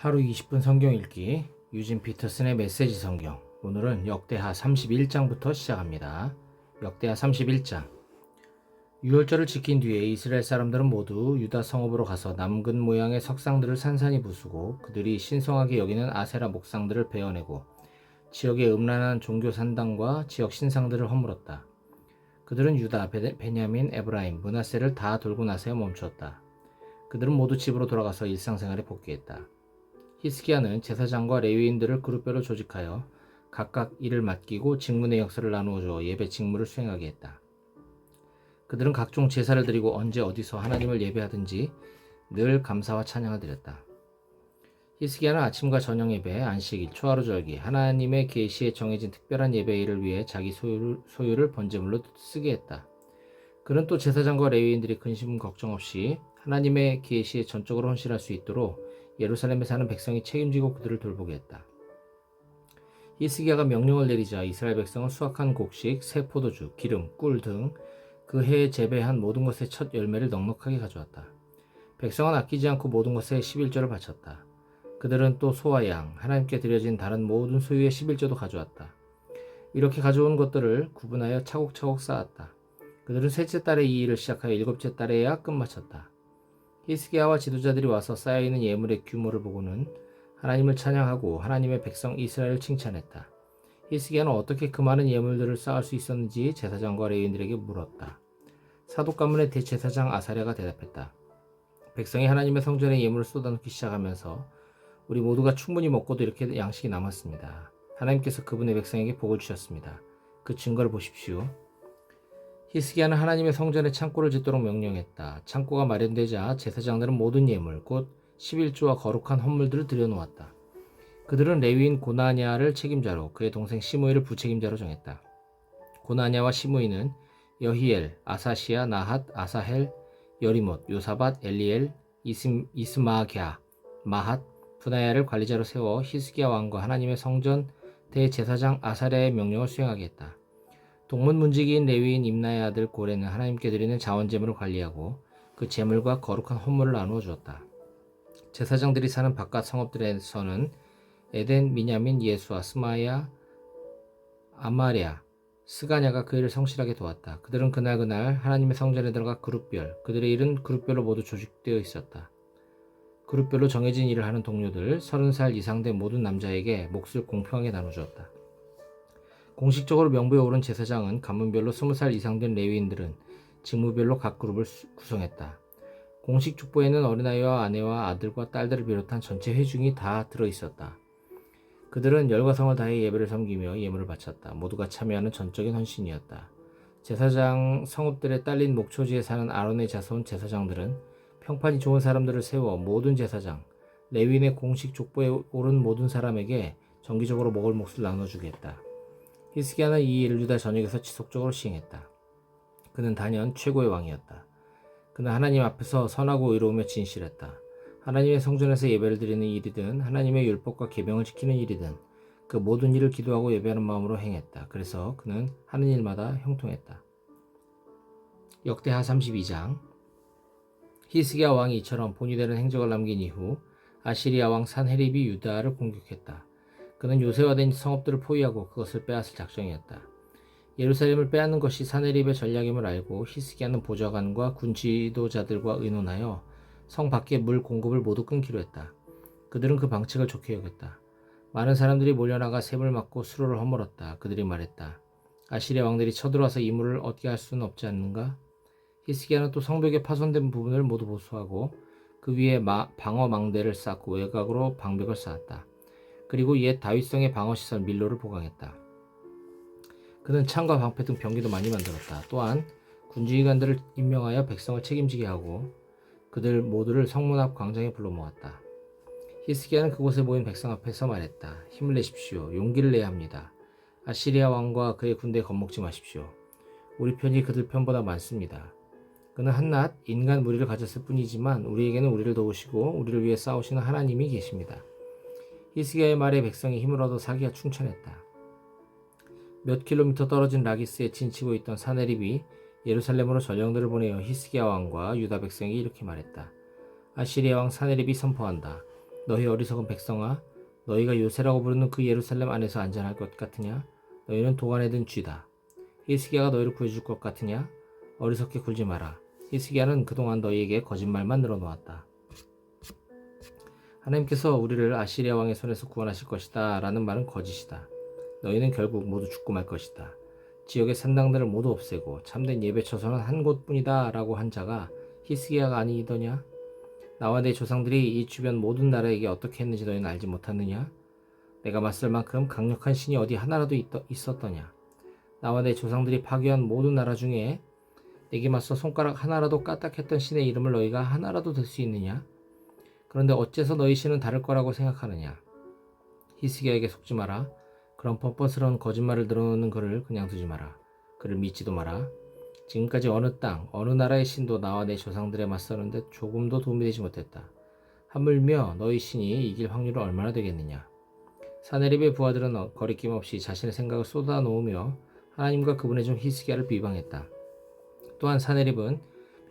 하루 20분 성경 읽기 유진 피터슨의 메시지 성경. 오늘은 역대하 31장부터 시작합니다. 역대하 31장. 유월절을 지킨 뒤에 이스라엘 사람들은 모두 유다 성읍으로 가서 남근 모양의 석상들을 산산히 부수고 그들이 신성하게 여기는 아세라 목상들을 베어내고 지역의 음란한 종교 산당과 지역 신상들을 허물었다. 그들은 유다, 베냐민, 에브라임, 므낫세를 다 돌고 나서야 멈추었다. 그들은 모두 집으로 돌아가서 일상생활에 복귀했다. 히스기야는 제사장과 레위인들을 그룹별로 조직하여 각각 일을 맡기고 직무의 역사를 나누어 주어 예배 직무를 수행하게 했다. 그들은 각종 제사를 드리고 언제 어디서 하나님을 예배하든지 늘 감사와 찬양을 드렸다. 히스기야는 아침과 저녁 예배, 안식일, 초하루절기, 하나님의 계시에 정해진 특별한 예배일을 위해 자기 소유를 번제물로 쓰게 했다. 그는 또 제사장과 레위인들이 근심 걱정 없이 하나님의 계시에 전적으로 헌신할 수 있도록 예루살렘에 사는 백성이 책임지고 그들을 돌보게 했다. 히스기야가 명령을 내리자 이스라엘 백성은 수확한 곡식, 새 포도주, 기름, 꿀 등 그 해에 재배한 모든 것의 첫 열매를 넉넉하게 가져왔다. 백성은 아끼지 않고 모든 것에 11조를 바쳤다. 그들은 또 소와 양, 하나님께 드려진 다른 모든 소유의 11조도 가져왔다. 이렇게 가져온 것들을 구분하여 차곡차곡 쌓았다. 그들은 셋째 달에 이 일을 시작하여 일곱째 달에야 끝마쳤다. 히스기야와 지도자들이 와서 쌓여있는 예물의 규모를 보고는 하나님을 찬양하고 하나님의 백성 이스라엘을 칭찬했다. 히스기야는 어떻게 그 많은 예물들을 쌓을 수 있었는지 제사장과 레위인들에게 물었다. 사독 가문의 대제사장 아사랴가 대답했다. 백성이 하나님의 성전에 예물을 쏟아놓기 시작하면서 우리 모두가 충분히 먹고도 이렇게 양식이 남았습니다. 하나님께서 그분의 백성에게 복을 주셨습니다. 그 증거를 보십시오. 히스기야는 하나님의 성전에 창고를 짓도록 명령했다. 창고가 마련되자 제사장들은 모든 예물, 곧 11조와 거룩한 헌물들을 들여놓았다. 그들은 레위인 고나냐를 책임자로 그의 동생 시므이를 부책임자로 정했다. 고나냐와 시므이는 여히엘, 아사시야, 나핫, 아사헬, 여리못, 요사밧, 엘리엘, 이스마갸, 마핫, 분하야를 관리자로 세워 히스기야 왕과 하나님의 성전 대제사장 아사랴의 명령을 수행하게 했다. 동문문지기인 레위인 임나의 아들 고레는 하나님께 드리는 자원제물을 관리하고 그 제물과 거룩한 헌물을 나누어 주었다. 제사장들이 사는 바깥 성읍들에서는 에덴, 미냐민, 예수아, 스마야, 아마랴, 스가냐가 그 일을 성실하게 도왔다. 그들은 그날 하나님의 성전에 들어가 그룹별, 그들의 일은 그룹별로 모두 조직되어 있었다. 그룹별로 정해진 일을 하는 동료들 30살 이상 된 모든 남자에게 몫을 공평하게 나눠주었다. 공식적으로 명부에 오른 제사장은 가문별로 20살 이상 된 레위인들은 직무별로 각 그룹을 구성했다. 공식 족보에는 어린아이와 아내와 아들과 딸들을 비롯한 전체 회중이 다 들어있었다. 그들은 열과 성을 다해 예배를 섬기며 예물을 바쳤다. 모두가 참여하는 전적인 헌신이었다. 제사장 성읍들에 딸린 목초지에 사는 아론의 자손 제사장들은 평판이 좋은 사람들을 세워 모든 제사장, 레위인의 공식 족보에 오른 모든 사람에게 정기적으로 먹을 몫을 나눠주게 했다. 히스기야는 이 일을 유다 전역에서 지속적으로 시행했다. 그는 단연 최고의 왕이었다. 그는 하나님 앞에서 선하고 의로우며 진실했다. 하나님의 성전에서 예배를 드리는 일이든 하나님의 율법과 계명을 지키는 일이든 그 모든 일을 기도하고 예배하는 마음으로 행했다. 그래서 그는 하는 일마다 형통했다. 역대하 32장. 히스기야 왕이 이처럼 본이 되는 행적을 남긴 이후 아시리아 왕 산헤립이 유다를 공격했다. 그는 요새화된 성읍들을 포위하고 그것을 빼앗을 작정이었다. 예루살렘을 빼앗는 것이 산헤립의 전략임을 알고 히스기야는 보좌관과 군 지도자들과 의논하여 성 밖의 물 공급을 모두 끊기로 했다. 그들은 그 방책을 좋게 여겼다. 많은 사람들이 몰려나가 샘을 맞고 수로를 허물었다. 그들이 말했다. 아시리아 왕들이 쳐들어와서 이 물을 얻게 할 수는 없지 않는가? 히스기야는 또 성벽의 파손된 부분을 모두 보수하고 그 위에 방어 망대를 쌓고 외곽으로 방벽을 쌓았다. 그리고 옛 다윗성의 방어시설 밀로를 보강했다. 그는 창과 방패 등 병기도 많이 만들었다. 또한 군지휘관들을 임명하여 백성을 책임지게 하고 그들 모두를 성문 앞 광장에 불러 모았다. 히스기야는 그곳에 모인 백성 앞에서 말했다. 힘을 내십시오. 용기를 내야 합니다. 아시리아 왕과 그의 군대에 겁먹지 마십시오. 우리 편이 그들 편보다 많습니다. 그는 한낱 인간 무리를 가졌을 뿐이지만 우리에게는 우리를 도우시고 우리를 위해 싸우시는 하나님이 계십니다. 히스기야의 말에 백성이 힘을 얻어 사기가 충천했다. 몇 킬로미터 떨어진 라기스에 진치고 있던 사네립이 예루살렘으로 전령들을 보내어 히스기야 왕과 유다 백성에게 이렇게 말했다. 아시리아 왕 사네립이 선포한다. 너희 어리석은 백성아, 너희가 요새라고 부르는 그 예루살렘 안에서 안전할 것 같으냐? 너희는 도관에 든 쥐다. 히스기야가 너희를 구해줄 것 같으냐? 어리석게 굴지 마라. 히스기야는 그동안 너희에게 거짓말만 늘어놓았다. 하나님께서 우리를 아시리아 왕의 손에서 구원하실 것이다 라는 말은 거짓이다. 너희는 결국 모두 죽고 말 것이다. 지역의 산당들을 모두 없애고 참된 예배 처소는 한 곳뿐이다 라고 한 자가 히스기야가 아니더냐? 나와 내 조상들이 이 주변 모든 나라에게 어떻게 했는지 너희는 알지 못하느냐? 내가 맞설 만큼 강력한 신이 어디 하나라도 있었더냐? 나와 내 조상들이 파괴한 모든 나라 중에 내게 맞서 손가락 하나라도 까딱했던 신의 이름을 너희가 하나라도 들 수 있느냐? 그런데 어째서 너희 신은 다를 거라고 생각하느냐? 히스기야에게 속지 마라. 그런 뻔뻔스러운 거짓말을 늘어놓는 그를 그냥 두지 마라. 그를 믿지도 마라. 지금까지 어느 땅, 어느 나라의 신도 나와 내 조상들에 맞서는데 조금도 도움이 되지 못했다. 하물며 너희 신이 이길 확률은 얼마나 되겠느냐? 사네립의 부하들은 거리낌 없이 자신의 생각을 쏟아놓으며 하나님과 그분의 종 히스기야를 비방했다. 또한 사네립은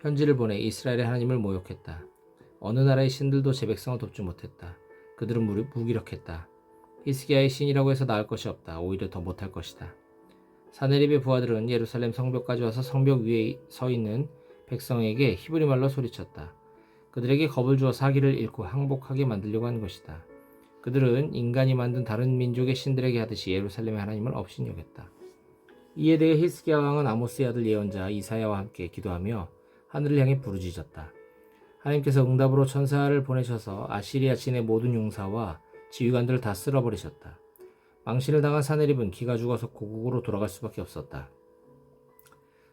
편지를 보내 이스라엘의 하나님을 모욕했다. 어느 나라의 신들도 제 백성을 돕지 못했다. 그들은 무기력했다. 히스기야의 신이라고 해서 나을 것이 없다. 오히려 더 못할 것이다. 사네립의 부하들은 예루살렘 성벽까지 와서 성벽 위에 서 있는 백성에게 히브리 말로 소리쳤다. 그들에게 겁을 주어 사기를 잃고 항복하게 만들려고 한 것이다. 그들은 인간이 만든 다른 민족의 신들에게 하듯이 예루살렘의 하나님을 업신여겼다. 이에 대해 히스기야 왕은 아모스의 아들 예언자 이사야와 함께 기도하며 하늘을 향해 부르짖었다. 하나님께서 응답으로 천사를 보내셔서 아시리아 진의 모든 용사와 지휘관들을 다 쓸어버리셨다. 망신을 당한 사네립은 기가 죽어서 고국으로 돌아갈 수밖에 없었다.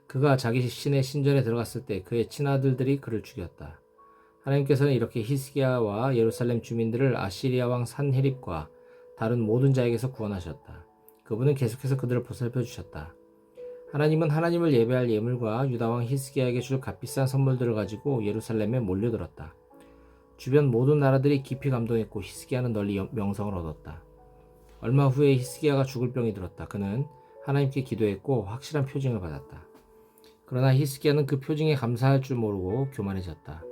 그가 자기 신의 신전에 들어갔을 때 그의 친아들들이 그를 죽였다. 하나님께서는 이렇게 히스기야와 예루살렘 주민들을 아시리아 왕 산헤립과 다른 모든 자에게서 구원하셨다. 그분은 계속해서 그들을 보살펴 주셨다. 하나님은 하나님을 예배할 예물과 유다왕 히스기야에게 줄 값비싼 선물들을 가지고 예루살렘에 몰려들었다. 주변 모든 나라들이 깊이 감동했고 히스기야는 널리 명성을 얻었다. 얼마 후에 히스기야가 죽을 병이 들었다. 그는 하나님께 기도했고 확실한 표징을 받았다. 그러나 히스기야는 그 표징에 감사할 줄 모르고 교만해졌다.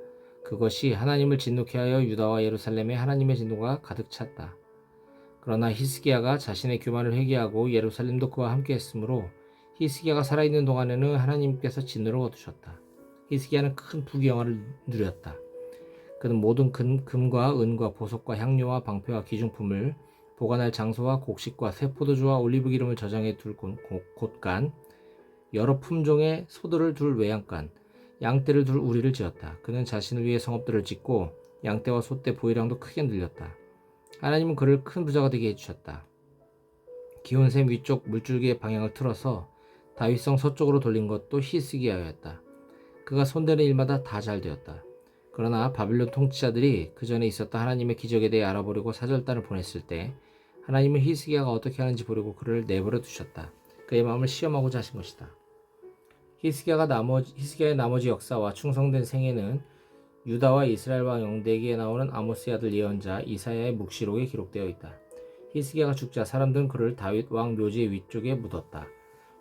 그것이 하나님을 진노케 하여 유다와 예루살렘에 하나님의 진노가 가득 찼다. 그러나 히스기야가 자신의 교만을 회개하고 예루살렘도 그와 함께 했으므로 히스기야가 살아있는 동안에는 하나님께서 진노를 거두셨다. 히스기야는 큰 부귀영화를 누렸다. 그는 모든 금과 은과 보석과 향료와 방패와 기중품을 보관할 장소와 곡식과 새 포도주와 올리브 기름을 저장해 둘 곳간, 여러 품종의 소들을 둘 외양간, 양떼를 둘 우리를 지었다. 그는 자신을 위해 성읍들을 짓고 양떼와 소떼 보이량도 크게 늘렸다. 하나님은 그를 큰 부자가 되게 해주셨다. 기온샘 위쪽 물줄기의 방향을 틀어서 다윗성 서쪽으로 돌린 것도 히스기야였다. 그가 손대는 일마다 다 잘 되었다. 그러나 바빌론 통치자들이 그 전에 있었던 하나님의 기적에 대해 알아보려고 사절단을 보냈을 때 하나님은 히스기야가 어떻게 하는지 보려고 그를 내버려 두셨다. 그의 마음을 시험하고자 하신 것이다. 히스기야의 나머지 역사와 충성된 생애는 유다와 이스라엘과 영대기에 나오는 아모스의 아들 예언자 이사야의 묵시록에 기록되어 있다. 히스기야가 죽자 사람들은 그를 다윗 왕 묘지의 위쪽에 묻었다.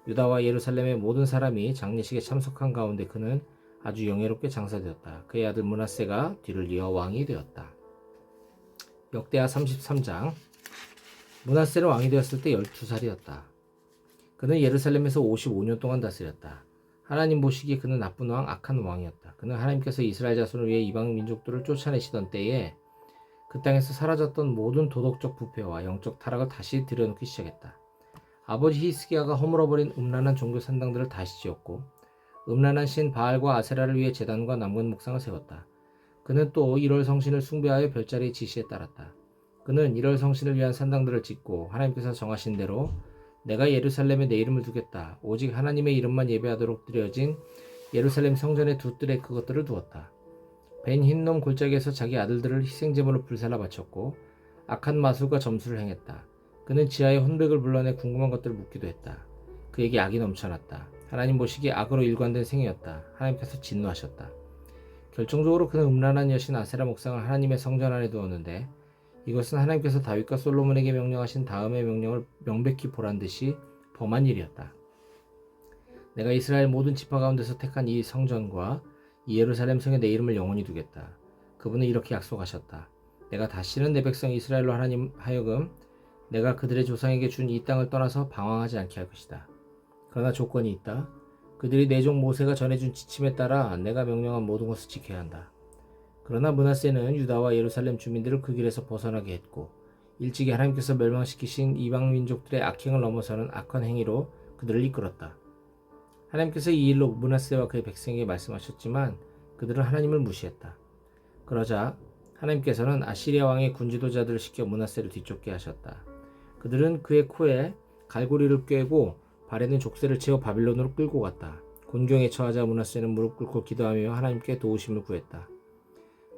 유다와 예루살렘의 모든 사람이 장례식에 참석한 가운데 그는 아주 영예롭게 장사되었다. 그의 아들 므낫세가 뒤를 이어 왕이 되었다. 역대하 33장. 므낫세는 왕이 되었을 때 12살이었다. 그는 예루살렘에서 55년 동안 다스렸다. 하나님 보시기에 그는 나쁜 왕, 악한 왕이었다. 그는 하나님께서 이스라엘 자손을 위해 이방 민족들을 쫓아내시던 때에 그 땅에서 사라졌던 모든 도덕적 부패와 영적 타락을 다시 들여놓기 시작했다. 아버지 히스기야가 허물어버린 음란한 종교 산당들을 다시 지었고 음란한 신 바알과 아세라를 위해 제단과 남은 목상을 세웠다. 그는 또 1월 성신을 숭배하여 별자리의 지시에 따랐다. 그는 1월 성신을 위한 산당들을 짓고 하나님께서 정하신 대로 내가 예루살렘에 내 이름을 두겠다. 오직 하나님의 이름만 예배하도록 드려진 예루살렘 성전의 두 뜰에 그것들을 두었다. 벤 흰놈 골짜기에서 자기 아들들을 희생제물로 불살라 바쳤고 악한 마술과 점수를 행했다. 그는 지하에 혼백을 불러내 궁금한 것들을 묻기도 했다. 그에게 악이 넘쳐났다. 하나님 보시기에 악으로 일관된 생이었다. 하나님께서 진노하셨다. 결정적으로 그는 음란한 여신 아세라 목상을 하나님의 성전 안에 두었는데 이것은 하나님께서 다윗과 솔로몬에게 명령하신 다음의 명령을 명백히 보란 듯이 범한 일이었다. 내가 이스라엘 모든 지파 가운데서 택한 이 성전과 이 예루살렘 성에 내 이름을 영원히 두겠다. 그분은 이렇게 약속하셨다. 내가 다시는 내 백성 이스라엘로 하나님 하여금 내가 그들의 조상에게 준 이 땅을 떠나서 방황하지 않게 할 것이다. 그러나 조건이 있다. 그들이 내 종 모세가 전해준 지침에 따라 내가 명령한 모든 것을 지켜야 한다. 그러나 므낫세는 유다와 예루살렘 주민들을 그 길에서 벗어나게 했고 일찍이 하나님께서 멸망시키신 이방 민족들의 악행을 넘어서는 악한 행위로 그들을 이끌었다. 하나님께서 이 일로 므낫세와 그의 백성에게 말씀하셨지만 그들은 하나님을 무시했다. 그러자 하나님께서는 아시리아 왕의 군지도자들을 시켜 므낫세를 뒤쫓게 하셨다. 그들은 그의 코에 갈고리를 꿰고 발에는 족쇄를 채워 바빌론으로 끌고 갔다. 곤경에 처하자 므낫세는 무릎 꿇고 기도하며 하나님께 도우심을 구했다.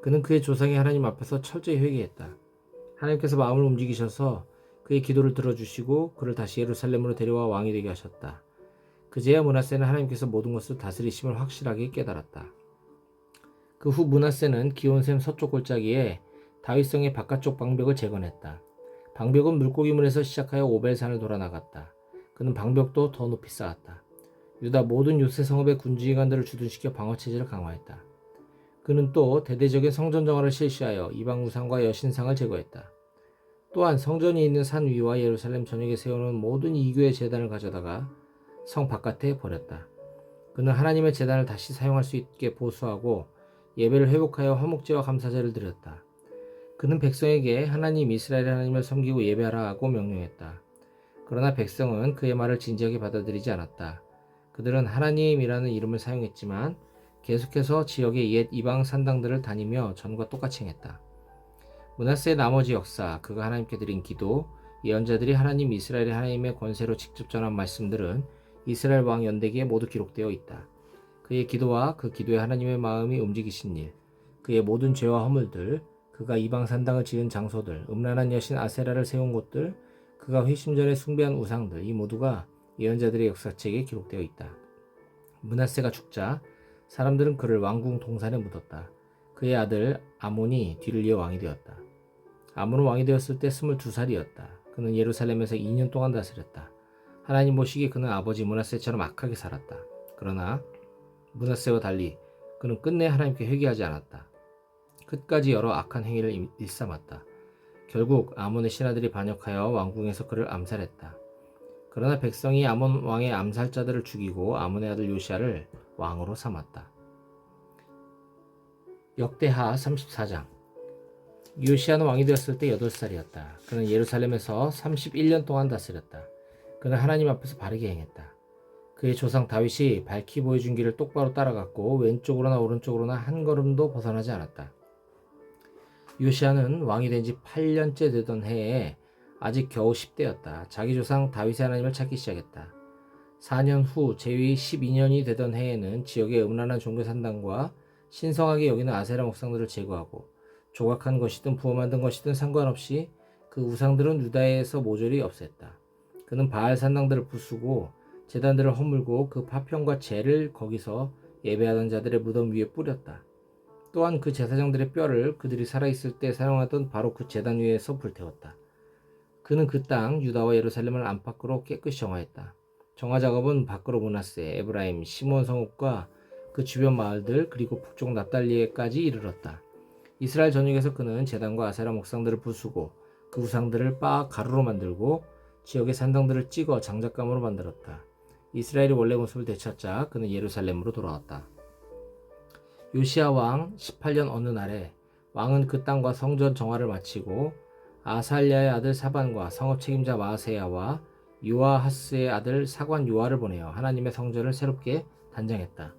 그는 그의 조상의 하나님 앞에서 철저히 회개했다. 하나님께서 마음을 움직이셔서 그의 기도를 들어주시고 그를 다시 예루살렘으로 데려와 왕이 되게 하셨다. 그제야 므낫세는 하나님께서 모든 것을 다스리심을 확실하게 깨달았다. 그 후 므낫세는 기온샘 서쪽 골짜기에 다윗성의 바깥쪽 방벽을 재건했다. 방벽은 물고기문에서 시작하여 오벨산을 돌아 나갔다. 그는 방벽도 더 높이 쌓았다. 유다 모든 요새 성읍의 군주기관들을 주둔시켜 방어체제를 강화했다. 그는 또 대대적인 성전 정화를 실시하여 이방 우상과 여신상을 제거했다. 또한 성전이 있는 산 위와 예루살렘 전역에 세우는 모든 이교의 제단을 가져다가 성 바깥에 버렸다. 그는 하나님의 제단을 다시 사용할 수 있게 보수하고 예배를 회복하여 화목제와 감사제를 드렸다. 그는 백성에게 하나님 이스라엘의 하나님을 섬기고 예배하라 하고 명령했다. 그러나 백성은 그의 말을 진지하게 받아들이지 않았다. 그들은 하나님이라는 이름을 사용했지만 계속해서 지역의 옛 이방 산당들을 다니며 전과 똑같이 행했다. 므낫세의 나머지 역사, 그가 하나님께 드린 기도, 예언자들이 하나님 이스라엘의 하나님의 권세로 직접 전한 말씀들은 이스라엘 왕 연대기에 모두 기록되어 있다. 그의 기도와 그 기도에 하나님의 마음이 움직이신 일, 그의 모든 죄와 허물들, 그가 이방 산당을 지은 장소들, 음란한 여신 아세라를 세운 곳들, 그가 회심 전에 숭배한 우상들, 이 모두가 예언자들의 역사책에 기록되어 있다. 므낫세가 죽자 사람들은 그를 왕궁 동산에 묻었다. 그의 아들 아몬이 뒤를 이어 왕이 되었다. 아몬은 왕이 되었을 때 22살이었다. 그는 예루살렘에서 2년 동안 다스렸다. 하나님 보시기에 그는 아버지 므낫세처럼 악하게 살았다. 그러나 므낫세와 달리 그는 끝내 하나님께 회개하지 않았다. 끝까지 여러 악한 행위를 일삼았다. 결국 아몬의 신하들이 반역하여 왕궁에서 그를 암살했다. 그러나 백성이 아몬 왕의 암살자들을 죽이고 아몬의 아들 요시아를 왕으로 삼았다. 역대하 34장. 요시아는 왕이 되었을 때 8살이었다. 그는 예루살렘에서 31년 동안 다스렸다. 그는 하나님 앞에서 바르게 행했다. 그의 조상 다윗이 밝히 보여준 길을 똑바로 따라갔고 왼쪽으로나 오른쪽으로나 한 걸음도 벗어나지 않았다. 요시아는 왕이 된 지 8년째 되던 해에 아직 겨우 10대였다. 자기 조상 다윗의 하나님을 찾기 시작했다. 4년 후 제위 12년이 되던 해에는 지역의 음란한 종교 산당과 신성하게 여기는 아세라 목상들을 제거하고 조각한 것이든 부어 만든 것이든 상관없이 그 우상들은 유다에서 모조리 없앴다. 그는 바알 산당들을 부수고 제단들을 허물고 그 파편과 재를 거기서 예배하던 자들의 무덤 위에 뿌렸다. 또한 그 제사장들의 뼈를 그들이 살아있을 때 사용하던 바로 그 제단 위에서 불태웠다. 그는 그 땅 유다와 예루살렘을 안팎으로 깨끗이 정화했다. 정화 작업은 밖으로 므낫세, 에브라임, 시몬 성읍과 그 주변 마을들 그리고 북쪽 납달리에까지 이르렀다. 이스라엘 전역에서 그는 제단과 아세라 목상들을 부수고 그 우상들을 빻아 가루로 만들고 지역의 산당들을 찍어 장작감으로 만들었다. 이스라엘이 원래 모습을 되찾자 그는 예루살렘으로 돌아왔다. 요시아 왕 18년 어느 날에 왕은 그 땅과 성전 정화를 마치고 아살랴의 아들 사반과 성읍 책임자 마아세야와 요아하스의 아들 사관 요아를 보내어 하나님의 성전을 새롭게 단장했다.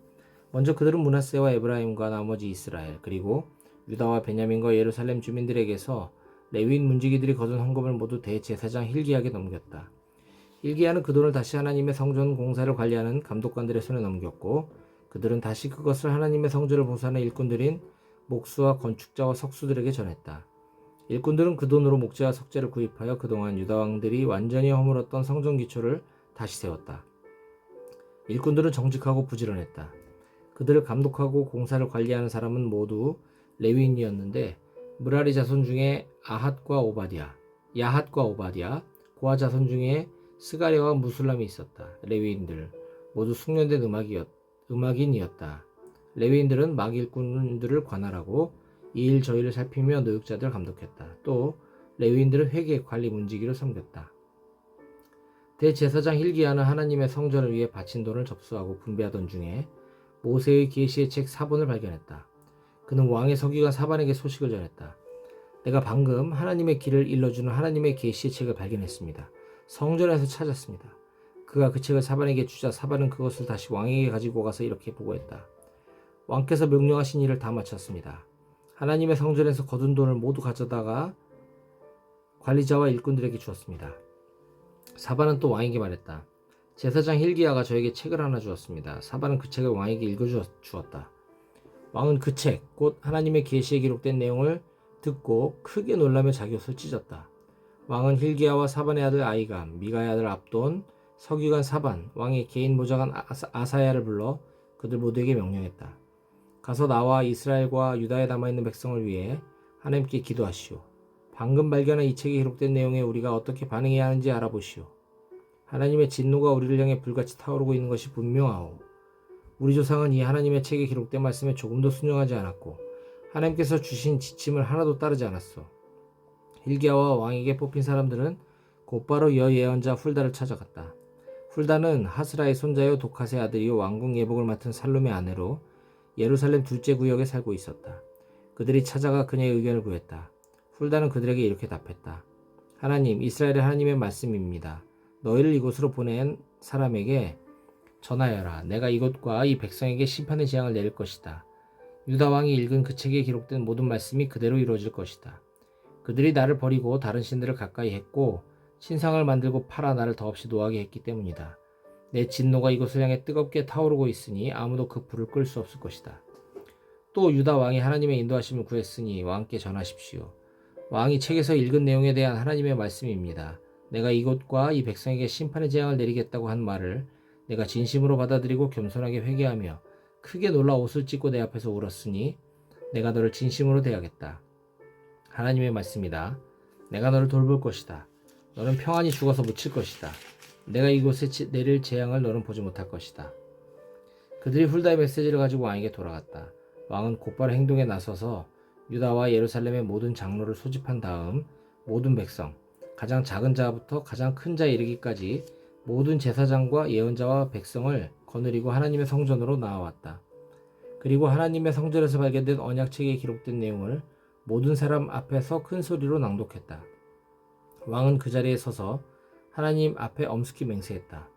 먼저 그들은 므낫세와 에브라임과 나머지 이스라엘 그리고 유다와 베냐민과 예루살렘 주민들에게서 레위인 문지기들이 거둔 헌금을 모두 대제사장 hil기야에게 넘겼다. hil기야는 그 돈을 다시 하나님의 성전 공사를 관리하는 감독관들의 손에 넘겼고 그들은 다시 그것을 하나님의 성전을 보수하는 일꾼들인 목수와 건축자와 석수들에게 전했다. 일꾼들은 그 돈으로 목재와 석재를 구입하여 그동안 유다 왕들이 완전히 허물었던 성전 기초를 다시 세웠다. 일꾼들은 정직하고 부지런했다. 그들을 감독하고 공사를 관리하는 사람은 모두 레위인이었는데 므라리 자손 중에 야핫과 오바디아, 고아 자손 중에 스가랴와 무술람이 있었다. 레위인들 모두 숙련된 음악인이었다. 레위인들은 막 일꾼들을 관할하고 이 일 저희를 살피며 노역자들을 감독했다. 또 레위인들을 회계 관리 문지기로 섬겼다. 대제사장 hil기야는 하나님의 성전을 위해 바친 돈을 접수하고 분배하던 중에 모세의 계시의 책 사본을 발견했다. 그는 왕의 서기관 사반에게 소식을 전했다. 내가 방금 하나님의 길을 일러주는 하나님의 계시의 책을 발견했습니다. 성전에서 찾았습니다. 그가 그 책을 사반에게 주자 사반은 그것을 다시 왕에게 가지고 가서 이렇게 보고했다. 왕께서 명령하신 일을 다 마쳤습니다. 하나님의 성전에서 거둔 돈을 모두 가져다가 관리자와 일꾼들에게 주었습니다. 사반은 또 왕에게 말했다. 제사장 hil기야가 저에게 책을 하나 주었습니다. 사반은 그 책을 왕에게 읽어주었다. 왕은 그 책, 곧 하나님의 계시에 기록된 내용을 듣고 크게 놀라며 자기 옷을 찢었다. 왕은 hil기야와 사반의 아들 아이감, 미가의 아들 압돈, 서기관 사반, 왕의 개인 보좌관 아사야를 불러 그들 모두에게 명령했다. 가서 나와 이스라엘과 유다에 남아있는 백성을 위해 하나님께 기도하시오. 방금 발견한 이 책에 기록된 내용에 우리가 어떻게 반응해야 하는지 알아보시오. 하나님의 진노가 우리를 향해 불같이 타오르고 있는 것이 분명하오. 우리 조상은 이 하나님의 책에 기록된 말씀에 조금도 순종하지 않았고 하나님께서 주신 지침을 하나도 따르지 않았어. hil기야와 왕에게 뽑힌 사람들은 곧바로 여예언자 훌다를 찾아갔다. 훌다는 하스라의 손자요 도카스의 아들이요 왕궁 예복을 맡은 살룸의 아내로 예루살렘 둘째 구역에 살고 있었다. 그들이 찾아가 그녀의 의견을 구했다. 훌다는 그들에게 이렇게 답했다. 하나님, 이스라엘의 하나님의 말씀입니다. 너희를 이곳으로 보낸 사람에게 전하여라. 내가 이곳과 이 백성에게 심판의 재앙을 내릴 것이다. 유다 왕이 읽은 그 책에 기록된 모든 말씀이 그대로 이루어질 것이다. 그들이 나를 버리고 다른 신들을 가까이 했고 신상을 만들고 팔아 나를 더없이 노하게 했기 때문이다. 내 진노가 이곳을 향해 뜨겁게 타오르고 있으니 아무도 그 불을 끌 수 없을 것이다. 또 유다 왕이 하나님의 인도하심을 구했으니 왕께 전하십시오. 왕이 책에서 읽은 내용에 대한 하나님의 말씀입니다. 내가 이곳과 이 백성에게 심판의 재앙을 내리겠다고 한 말을 내가 진심으로 받아들이고 겸손하게 회개하며 크게 놀라 옷을 찢고 내 앞에서 울었으니 내가 너를 진심으로 대하겠다. 하나님의 말씀이다. 내가 너를 돌볼 것이다. 너는 평안히 죽어서 묻힐 것이다. 내가 이곳에 내릴 재앙을 너는 보지 못할 것이다. 그들이 훌다의 메시지를 가지고 왕에게 돌아갔다. 왕은 곧바로 행동에 나서서 유다와 예루살렘의 모든 장로를 소집한 다음 모든 백성, 가장 작은 자부터 가장 큰 자에 이르기까지 모든 제사장과 예언자와 백성을 거느리고 하나님의 성전으로 나아왔다. 그리고 하나님의 성전에서 발견된 언약책에 기록된 내용을 모든 사람 앞에서 큰 소리로 낭독했다. 왕은 그 자리에 서서 하나님 앞에 엄숙히 맹세했다.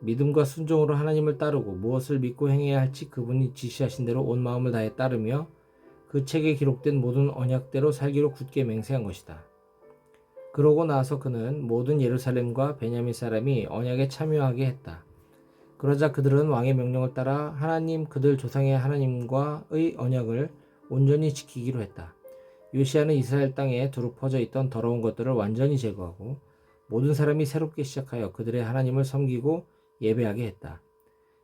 믿음과 순종으로 하나님을 따르고 무엇을 믿고 행해야 할지 그분이 지시하신 대로 온 마음을 다해 따르며 그 책에 기록된 모든 언약대로 살기로 굳게 맹세한 것이다. 그러고 나서 그는 모든 예루살렘과 베냐민 사람이 언약에 참여하게 했다. 그러자 그들은 왕의 명령을 따라 하나님 그들 조상의 하나님과의 언약을 온전히 지키기로 했다. 요시야는 이스라엘 땅에 두루 퍼져 있던 더러운 것들을 완전히 제거하고 모든 사람이 새롭게 시작하여 그들의 하나님을 섬기고 예배하게 했다.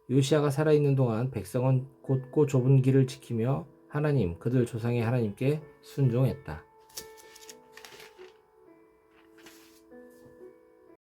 요시야가 살아있는 동안 백성은 곧고 좁은 길을 지키며 하나님 그들 조상의 하나님께 순종했다.